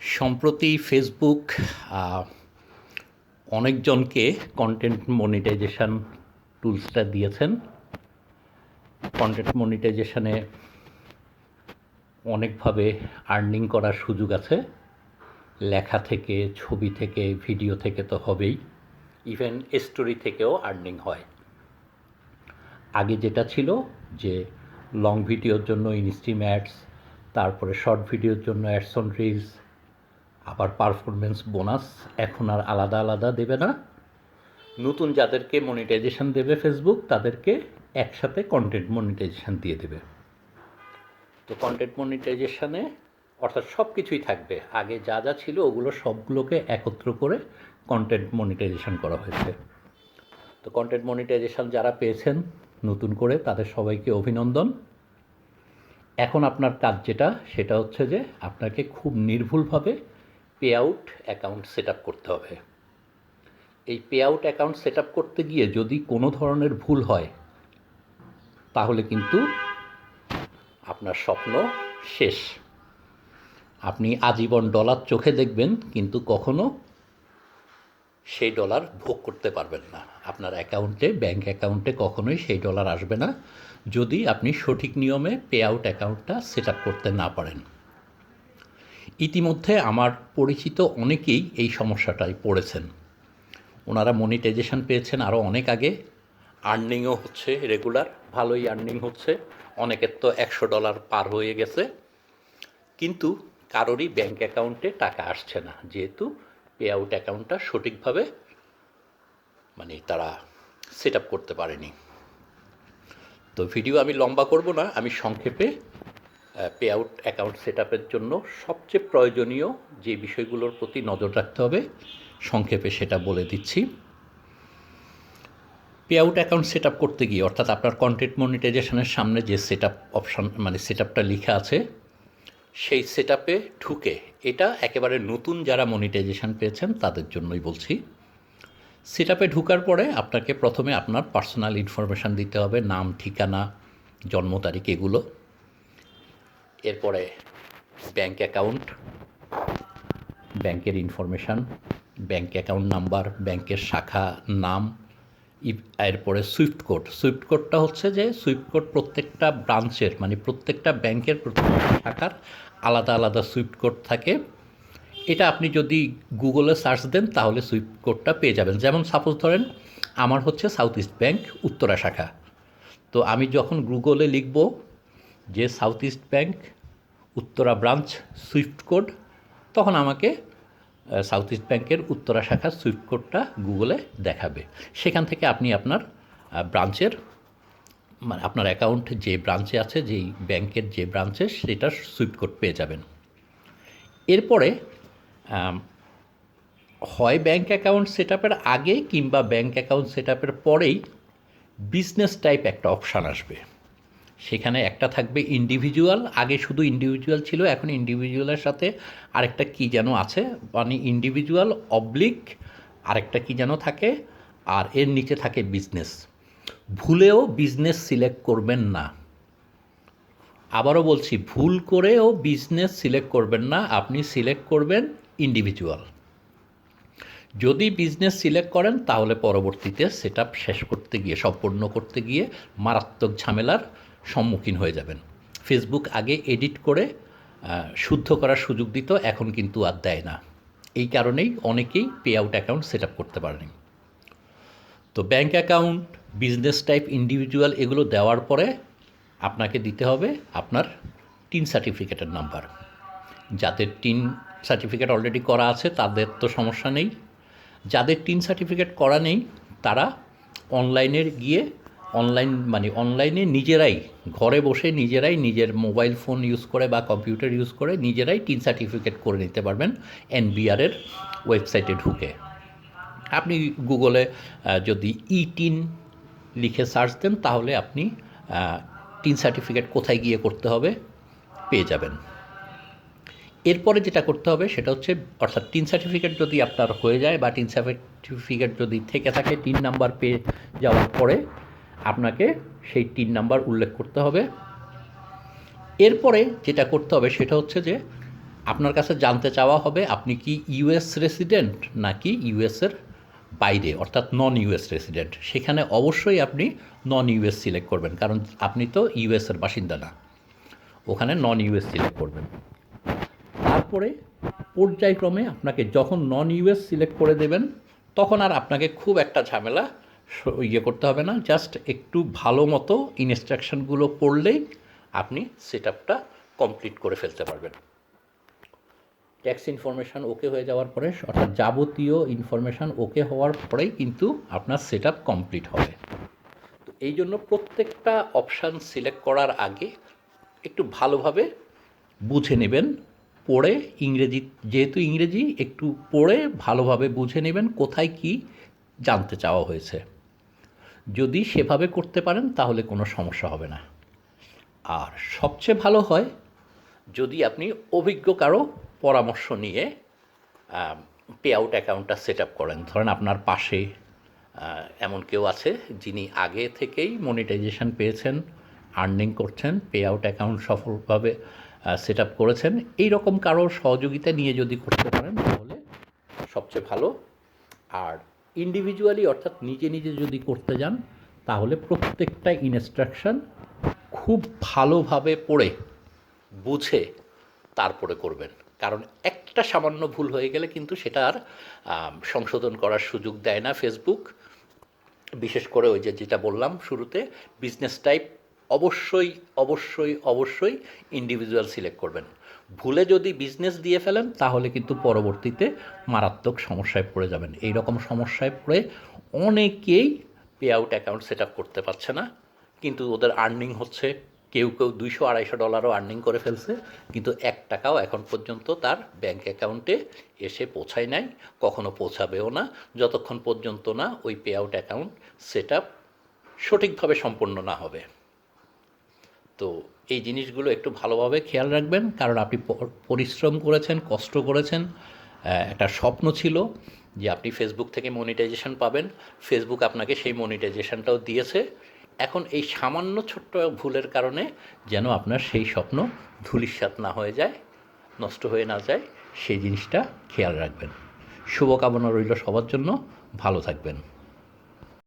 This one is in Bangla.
সম্প্রতি ফেসবুক অনেকজনকে কন্টেন্ট মনিটাইজেশন টুলসটা দিয়েছেন। কন্টেন্ট মনিটাইজেশনে অনেকভাবে আর্নিং করার সুযোগ আছে। লেখা থেকে, ছবি থেকে, ভিডিও থেকে তো হবেই, ইভেন স্টোরি থেকেও আর্নিং হয়। আগে যেটা ছিল যে লং ভিডিওর জন্য ইনস্ট্রিম অ্যাডস, তারপরে শর্ট ভিডিওর জন্য অ্যাডস অন রিলস, আবার পারফরমেন্স বোনাস এখন আর আলাদা আলাদা দেবে না। নতুন যাদেরকে মনিটাইজেশন দেবে ফেসবুক, তাদেরকে একসাথে কন্টেন্ট মনিটাইজেশন দিয়ে দেবে। তো কন্টেন্ট মনিটাইজেশনে অর্থাৎ সব কিছুই থাকবে, আগে যা যা ছিল ওগুলো সবগুলোকে একত্র করে কন্টেন্ট মনিটাইজেশন করা হয়েছে। তো কন্টেন্ট মনিটাইজেশন যারা পেয়েছেন নতুন করে, তাদের সবাইকে অভিনন্দন। এখন আপনার কাজ যেটা, সেটা হচ্ছে যে আপনাকে খুব নির্ভুলভাবে pay out account set up করতে হবে। এই pay out account set up করতে গিয়ে যদি কোনো ধরনের ভুল হয়, তাহলে কিন্তু আপনার স্বপ্ন শেষ। আপনি আজীবন ডলার চোখে দেখবেন, কিন্তু কখনো সেই ডলার ভোগ করতে পারবেন না। আপনার অ্যাকাউন্টে, ব্যাঙ্ক অ্যাকাউন্টে কখনোই সেই ডলার আসবে না, যদি আপনি সঠিক নিয়মে পে আউট অ্যাকাউন্টটা সেট আপ করতে না পারেন। ইতিমধ্যে আমার পরিচিত অনেকেই এই সমস্যাটায় পড়েছেন। ওনারা মনিটাইজেশন পেয়েছেন আরও অনেক আগে, আর্নিংও হচ্ছে রেগুলার, ভালোই আর্নিং হচ্ছে, অনেকের তো $100 পার হয়ে গেছে, কিন্তু কারোরই ব্যাঙ্ক অ্যাকাউন্টে টাকা আসছে না, যেহেতু পে আউট অ্যাকাউন্টটা সঠিকভাবে তারা সেট আপ করতে পারেনি। তো ভিডিও আমি লম্বা করব না, আমি সংক্ষেপে পে আউট অ্যাকাউন্ট সেট আপের জন্য সবচেয়ে প্রয়োজনীয় যে বিষয়গুলোর প্রতি নজর রাখতে হবে সংক্ষেপে সেটা বলে দিচ্ছি। Pay out account set up করতে গিয়ে, অর্থাৎ আপনার কন্টেন্ট মনিটাইজেশনের সামনে যে সেট আপ অপশান, সেট আপটা লেখা আছে, সেই সেট আপে ঢুকে, এটা একেবারে নতুন যারা মনিটাইজেশন পেয়েছেন তাদের জন্যই বলছি। সেট আপে ঢোকার পরে আপনাকে প্রথমে আপনার পার্সোনাল ইনফরমেশান দিতে হবে, নাম, ঠিকানা, জন্ম তারিখ, এগুলো। এরপরে ব্যাঙ্ক অ্যাকাউন্ট, ব্যাংকের ইনফরমেশান, ব্যাঙ্ক অ্যাকাউন্ট নাম্বার, ব্যাংকের শাখা নাম, এরপরে সুইফট কোড। সুইফট কোডটা হচ্ছে যে সুইফট কোড প্রত্যেকটা ব্রাঞ্চের, প্রত্যেকটা ব্যাংকের প্রত্যেকটা শাখার আলাদা আলাদা সুইফট কোড থাকে। এটা আপনি যদি গুগলে সার্চ দেন তাহলে সুইফট কোডটা পেয়ে যাবেন। যেমন সাপোজ ধরেন আমার হচ্ছে সাউথ ইস্ট ব্যাংক উত্তরা শাখা, তো আমি যখন গুগলে লিখব যে south east bank Uttara branch Swift code, তখন আমাকে সাউথ ইস্ট ব্যাংকের উত্তরা শাখার সুইফট কোডটা গুগলে দেখাবে। সেখান থেকে আপনি আপনার ব্রাঞ্চের, আপনার অ্যাকাউন্ট যে ব্রাঞ্চে আছে, যেই ব্যাংকের যে ব্রাঞ্চে, সেটার সুইফট কোড পেয়ে যাবেন। এরপরে হয় ব্যাঙ্ক অ্যাকাউন্ট সেট আপের আগে কিংবা ব্যাঙ্ক অ্যাকাউন্ট সেট আপের পরেই বিজনেস টাইপ একটা অপশান আসবে। সেখানে একটা থাকবে ইন্ডিভিজুয়াল, আগে শুধু ইন্ডিভিজুয়াল ছিল, এখন ইন্ডিভিজুয়ালের সাথে আরেকটা কী যেন আছে, ইন্ডিভিজুয়াল অবলিক আরেকটা কী যেন থাকে, আর এর নিচে থাকে বিজনেস। ভুলেও বিজনেস সিলেক্ট করবেন না। আবারও বলছি, ভুল করেও বিজনেস সিলেক্ট করবেন না, আপনি সিলেক্ট করবেন ইন্ডিভিজুয়াল। যদি বিজনেস সিলেক্ট করেন তাহলে পরবর্তীতে সেট আপ শেষ করতে গিয়ে, সম্পূর্ণ করতে গিয়ে মারাত্মক ঝামেলার সম্মুখীন হয়ে যাবেন। ফেসবুক আগে এডিট করে শুদ্ধ করার সুযোগ দিত, এখন কিন্তু আর দেয় না। এই কারণেই অনেকেই pay out account set up করতে পারেনি। তো bank account, business type, individual, এগুলো দেওয়ার পরে আপনাকে দিতে হবে আপনার টিন সার্টিফিকেটের নাম্বার। যাদের টিন সার্টিফিকেট অলরেডি করা আছে তাদের তো সমস্যা নেই, যাদের টিন সার্টিফিকেট করা নেই তারা অনলাইনে গিয়ে, অনলাইনে নিজেরাই ঘরে বসে নিজেরাই নিজের মোবাইল ফোন ইউজ করে বা কম্পিউটার ইউজ করে নিজেরাই টিন সার্টিফিকেট করে নিতে পারবেন এনবিআরের ওয়েবসাইটে ঢুকে। আপনি গুগলে যদি টিন লিখে সার্চ দেন তাহলে আপনি টিন সার্টিফিকেট কোথায় গিয়ে করতে হবে পেয়ে যাবেন। এরপরে যেটা করতে হবে সেটা হচ্ছে, অর্থাৎ টিন সার্টিফিকেট যদি আপনার হয়ে যায় বা টিন সার্টিফিকেট যদি থেকে থাকে, টিন নাম্বার পেয়ে যাওয়ার পরে আপনাকে সেই টিন নাম্বার উল্লেখ করতে হবে। এরপরে যেটা করতে হবে সেটা হচ্ছে যে আপনার কাছে জানতে চাওয়া হবে আপনি কি ইউএস রেসিডেন্ট নাকি ইউএসের বাইরে অর্থাৎ নন ইউএস রেসিডেন্ট। সেখানে অবশ্যই আপনি নন ইউএস সিলেক্ট করবেন, কারণ আপনি তো ইউএসের বাসিন্দা না, ওখানে নন ইউএস সিলেক্ট করবেন। তারপরে পর্যায়ক্রমে আপনাকে যখন নন ইউএস সিলেক্ট করে দেবেন তখন আর আপনাকে খুব একটা ঝামেলা করতে হবে না, জাস্ট একটু ভালো মতো ইনস্ট্রাকশনগুলো পড়লেই আপনি সেট আপটা কমপ্লিট করে ফেলতে পারবেন। ট্যাক্স ইনফরমেশান ওকে হয়ে যাওয়ার পরে অর্থাৎ যাবতীয় ইনফরমেশান ওকে হওয়ার পরেই কিন্তু আপনার সেট আপ কমপ্লিট হবে। তো এই জন্য প্রত্যেকটা অপশান সিলেক্ট করার আগে একটু ভালোভাবে বুঝে নেবেন, পড়ে ইংরেজি, যেহেতু ইংরেজি একটু পড়ে ভালোভাবে বুঝে নেবেন কোথায় কি জানতে চাওয়া হয়েছে। যদি সেভাবে করতে পারেন তাহলে কোনো সমস্যা হবে না। আর সবচেয়ে ভালো হয় যদি আপনি অভিজ্ঞ কারো পরামর্শ নিয়ে পে আউট অ্যাকাউন্টটা সেট আপ করেন। ধরেন আপনার পাশে এমন কেউ আছে যিনি আগে থেকেই মনিটাইজেশন পেয়েছেন, আর্নিং করছেন, পে আউট অ্যাকাউন্ট সফলভাবে সেট আপ করেছেন, এই রকম কারোর সহযোগিতা নিয়ে যদি করতে পারেন তাহলে সবচেয়ে ভালো। আর ইন্ডিভিজুয়ালি অর্থাৎ নিজে নিজে যদি করতে যান তাহলে প্রত্যেকটা ইনস্ট্রাকশন খুব ভালোভাবে পড়ে বুঝে তারপরে করবেন, কারণ একটা সামান্য ভুল হয়ে গেলে কিন্তু সেটা আর সংশোধন করার সুযোগ দেয় না ফেসবুক। বিশেষ করে ওই যেটা বললাম শুরুতে, বিজনেস টাইপ অবশ্যই অবশ্যই অবশ্যই ইন্ডিভিজুয়াল সিলেক্ট করবেন। ভুলে যদি বিজনেস দিয়ে ফেলেন তাহলে কিন্তু পরবর্তীতে মারাত্মক সমস্যায় পড়ে যাবেন। এই রকম সমস্যায় পড়ে অনেকেই pay out account set up করতে পারছে না, কিন্তু ওদের আর্নিং হচ্ছে, কেউ কেউ $200-250 আর্নিং করে ফেলছে, কিন্তু $1 এখন পর্যন্ত তার ব্যাঙ্ক অ্যাকাউন্টে এসে পৌঁছায় নাই, কখনো পৌঁছাবেও না যতক্ষণ পর্যন্ত না ওই pay out account set up সঠিকভাবে সম্পন্ন না হবে। তো এই জিনিসগুলো একটু ভালোভাবে খেয়াল রাখবেন, কারণ আপনি পরিশ্রম করেছেন, কষ্ট করেছেন, একটা স্বপ্ন ছিল যে আপনি ফেসবুক থেকে মনিটাইজেশন পাবেন, ফেসবুক আপনাকে সেই মনিটাইজেশনটাও দিয়েছে। এখন এই সামান্য ছোট্ট ভুলের কারণে যেন আপনার সেই স্বপ্ন ধূলিসাৎ না হয়ে যায়, নষ্ট হয়ে না যায়, সেই জিনিসটা খেয়াল রাখবেন। শুভকামনা রইল সবার জন্য, ভালো থাকবেন।